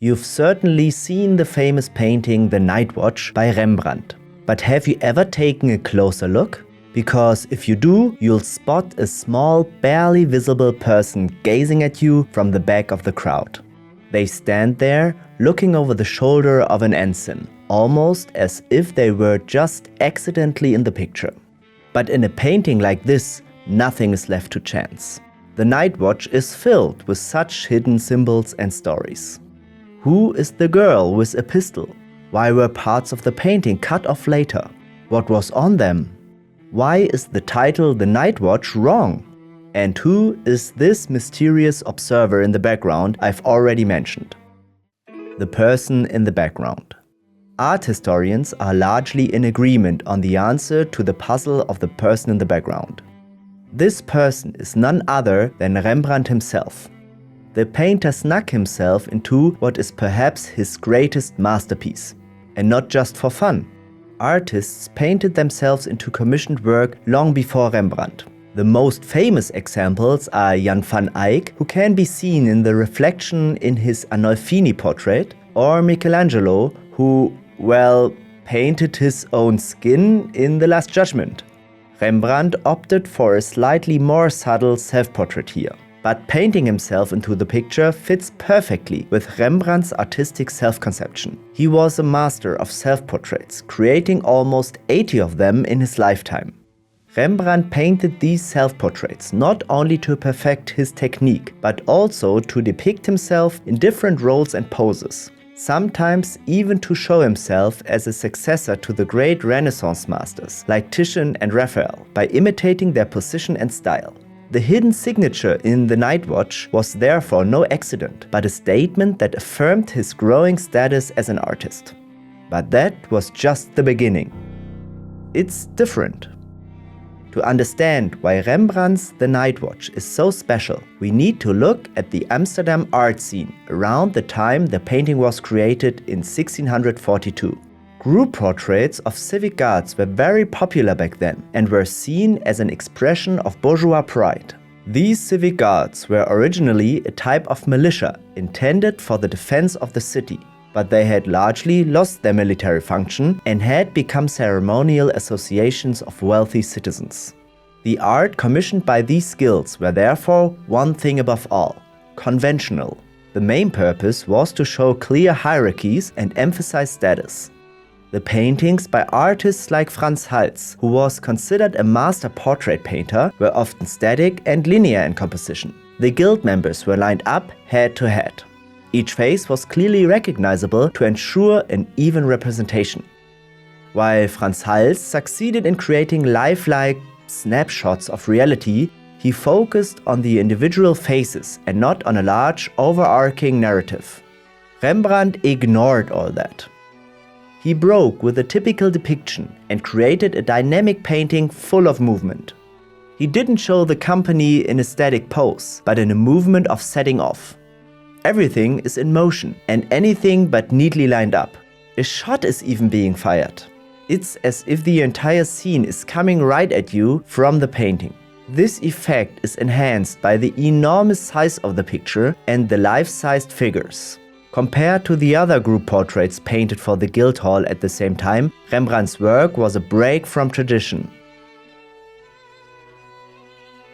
You've certainly seen the famous painting The Night Watch by Rembrandt. But have you ever taken a closer look? Because if you do, you'll spot a small, barely visible person gazing at you from the back of the crowd. They stand there, looking over the shoulder of an ensign, almost as if they were just accidentally in the picture. But in a painting like this, nothing is left to chance. The Night Watch is filled with such hidden symbols and stories. Who is the girl with a pistol? Why were parts of the painting cut off later? What was on them? Why is the title The Night Watch wrong? And who is this mysterious observer in the background I've already mentioned? The person in the background. Art historians are largely in agreement on the answer to the puzzle of the person in the background. This person is none other than Rembrandt himself. The painter snuck himself into what is perhaps his greatest masterpiece. And not just for fun. Artists painted themselves into commissioned work long before Rembrandt. The most famous examples are Jan van Eyck, who can be seen in the reflection in his Arnolfini portrait, or Michelangelo, who, well, painted his own skin in The Last Judgment. Rembrandt opted for a slightly more subtle self-portrait here. But painting himself into the picture fits perfectly with Rembrandt's artistic self-conception. He was a master of self-portraits, creating almost 80 of them in his lifetime. Rembrandt painted these self-portraits not only to perfect his technique, but also to depict himself in different roles and poses. Sometimes even to show himself as a successor to the great Renaissance masters like Titian and Raphael by imitating their position and style. The hidden signature in The Night Watch was therefore no accident, but a statement that affirmed his growing status as an artist. But that was just the beginning. It's different. To understand why Rembrandt's The Night Watch is so special, we need to look at the Amsterdam art scene around the time the painting was created in 1642. Group portraits of civic guards were very popular back then and were seen as an expression of bourgeois pride. These civic guards were originally a type of militia intended for the defense of the city, but they had largely lost their military function and had become ceremonial associations of wealthy citizens. The art commissioned by these guilds were therefore one thing above all: conventional. The main purpose was to show clear hierarchies and emphasize status. The paintings by artists like Frans Hals, who was considered a master portrait painter, were often static and linear in composition. The guild members were lined up head to head. Each face was clearly recognizable to ensure an even representation. While Frans Hals succeeded in creating lifelike snapshots of reality, he focused on the individual faces and not on a large, overarching narrative. Rembrandt ignored all that. He broke with the typical depiction and created a dynamic painting full of movement. He didn't show the company in a static pose, but in a movement of setting off. Everything is in motion and anything but neatly lined up. A shot is even being fired. It's as if the entire scene is coming right at you from the painting. This effect is enhanced by the enormous size of the picture and the life-sized figures. Compared to the other group portraits painted for the Guildhall at the same time, Rembrandt's work was a break from tradition.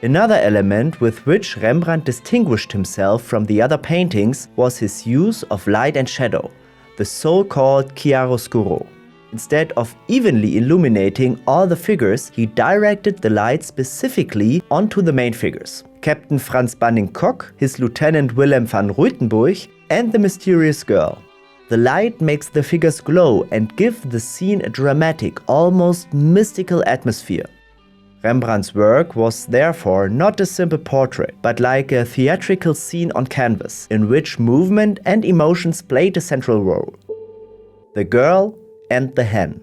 Another element with which Rembrandt distinguished himself from the other paintings was his use of light and shadow, the so-called chiaroscuro. Instead of evenly illuminating all the figures, he directed the light specifically onto the main figures: Captain Frans Banning-Kok, his lieutenant Willem van Ruitenburg, and the mysterious girl. The light makes the figures glow and give the scene a dramatic, almost mystical atmosphere. Rembrandt's work was therefore not a simple portrait, but like a theatrical scene on canvas, in which movement and emotions played a central role. The girl and the hen.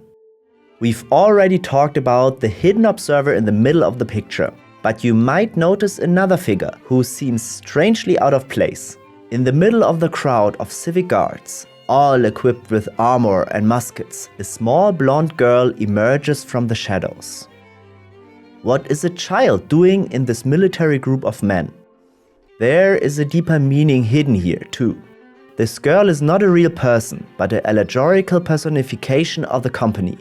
We've already talked about the hidden observer in the middle of the picture, but you might notice another figure who seems strangely out of place. In the middle of the crowd of civic guards, all equipped with armor and muskets, a small blonde girl emerges from the shadows. What is a child doing in this military group of men? There is a deeper meaning hidden here too. This girl is not a real person, but an allegorical personification of the company.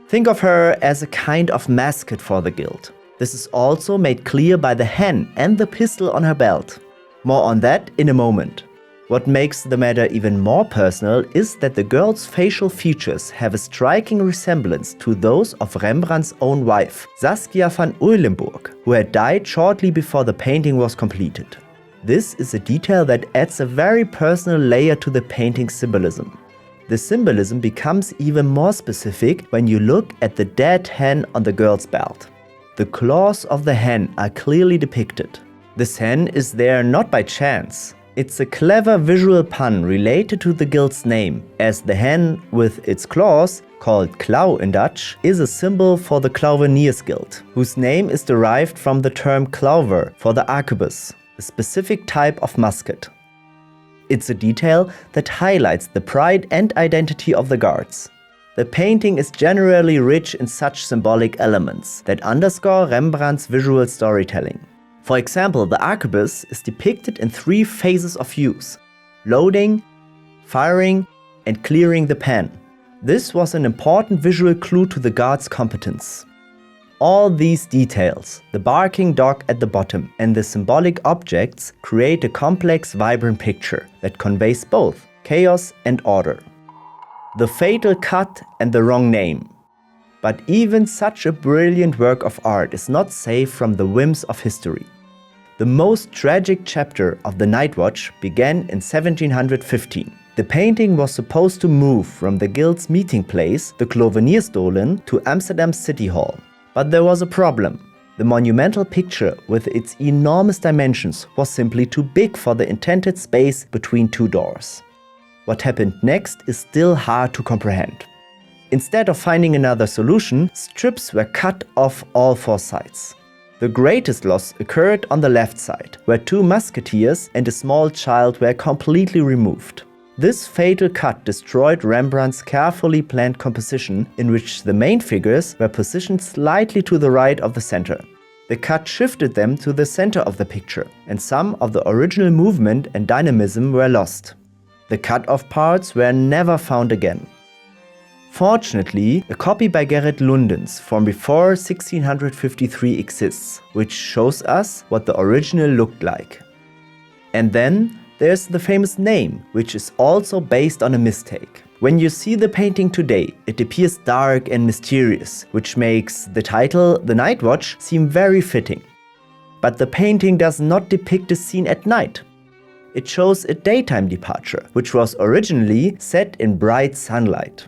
Think of her as a kind of mascot for the guild. This is also made clear by the hen and the pistol on her belt. More on that in a moment. What makes the matter even more personal is that the girl's facial features have a striking resemblance to those of Rembrandt's own wife, Saskia van Uylenburg, who had died shortly before the painting was completed. This is a detail that adds a very personal layer to the painting's symbolism. The symbolism becomes even more specific when you look at the dead hen on the girl's belt. The claws of the hen are clearly depicted. This hen is there not by chance. It's a clever visual pun related to the guild's name, as the hen with its claws, called klauw in Dutch, is a symbol for the Klauweniers Guild, whose name is derived from the term klauwer for the arquebus, a specific type of musket. It's a detail that highlights the pride and identity of the guards. The painting is generally rich in such symbolic elements that underscore Rembrandt's visual storytelling. For example, the arquebus is depicted in 3 phases of use: loading, firing, and clearing the pen. This was an important visual clue to the guard's competence. All these details, the barking dog at the bottom and the symbolic objects, create a complex, vibrant picture that conveys both chaos and order. The fatal cut and the wrong name. But even such a brilliant work of art is not safe from the whims of history. The most tragic chapter of the Night Watch began in 1715. The painting was supposed to move from the guild's meeting place, the Klauweniersdolen, to Amsterdam City Hall. But there was a problem. The monumental picture with its enormous dimensions was simply too big for the intended space between 2 doors. What happened next is still hard to comprehend. Instead of finding another solution, strips were cut off all 4 sides. The greatest loss occurred on the left side, where 2 musketeers and a small child were completely removed. This fatal cut destroyed Rembrandt's carefully planned composition, in which the main figures were positioned slightly to the right of the center. The cut shifted them to the center of the picture, and some of the original movement and dynamism were lost. The cut-off parts were never found again. Fortunately, a copy by Gerrit Lundens from before 1653 exists, which shows us what the original looked like. And then there's the famous name, which is also based on a mistake. When you see the painting today, it appears dark and mysterious, which makes the title The Night Watch seem very fitting. But the painting does not depict a scene at night. It shows a daytime departure, which was originally set in bright sunlight.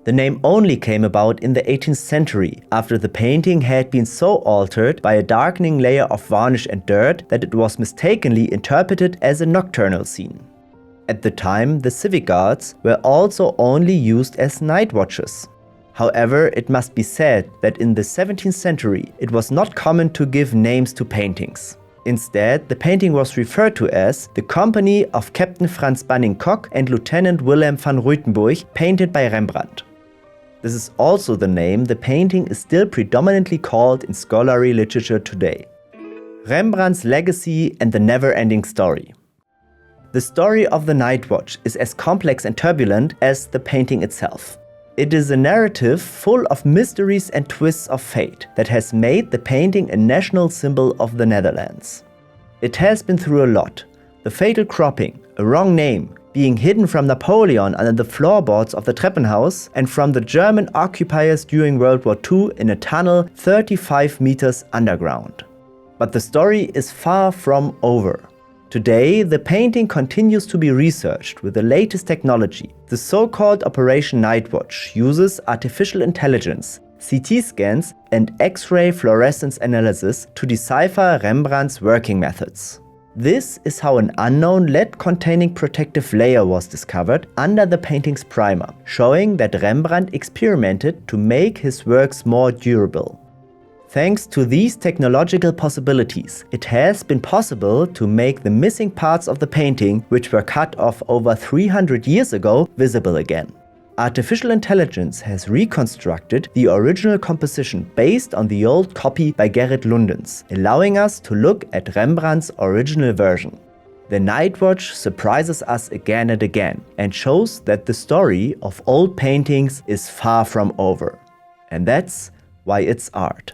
The name only came about in the 18th century, after the painting had been so altered by a darkening layer of varnish and dirt that it was mistakenly interpreted as a nocturnal scene. At the time, the civic guards were also only used as night watches. However, it must be said that in the 17th century, it was not common to give names to paintings. Instead, the painting was referred to as the Company of Captain Franz Banning-Kock and Lieutenant Wilhelm van Ruytenburg, painted by Rembrandt. This is also the name the painting is still predominantly called in scholarly literature today. Rembrandt's legacy and the never-ending story. The story of the Night Watch is as complex and turbulent as the painting itself. It is a narrative full of mysteries and twists of fate that has made the painting a national symbol of the Netherlands. It has been through a lot. The fatal cropping, a wrong name, being hidden from Napoleon under the floorboards of the Treppenhaus, and from the German occupiers during World War II in a tunnel 35 meters underground. But the story is far from over. Today, the painting continues to be researched with the latest technology. The so-called Operation Night Watch uses artificial intelligence, CT scans, and X-ray fluorescence analysis to decipher Rembrandt's working methods. This is how an unknown lead-containing protective layer was discovered under the painting's primer, showing that Rembrandt experimented to make his works more durable. Thanks to these technological possibilities, it has been possible to make the missing parts of the painting, which were cut off over 300 years ago, visible again. Artificial intelligence has reconstructed the original composition based on the old copy by Gerrit Lundens, allowing us to look at Rembrandt's original version. The Night Watch surprises us again and again and shows that the story of old paintings is far from over. And that's why it's art.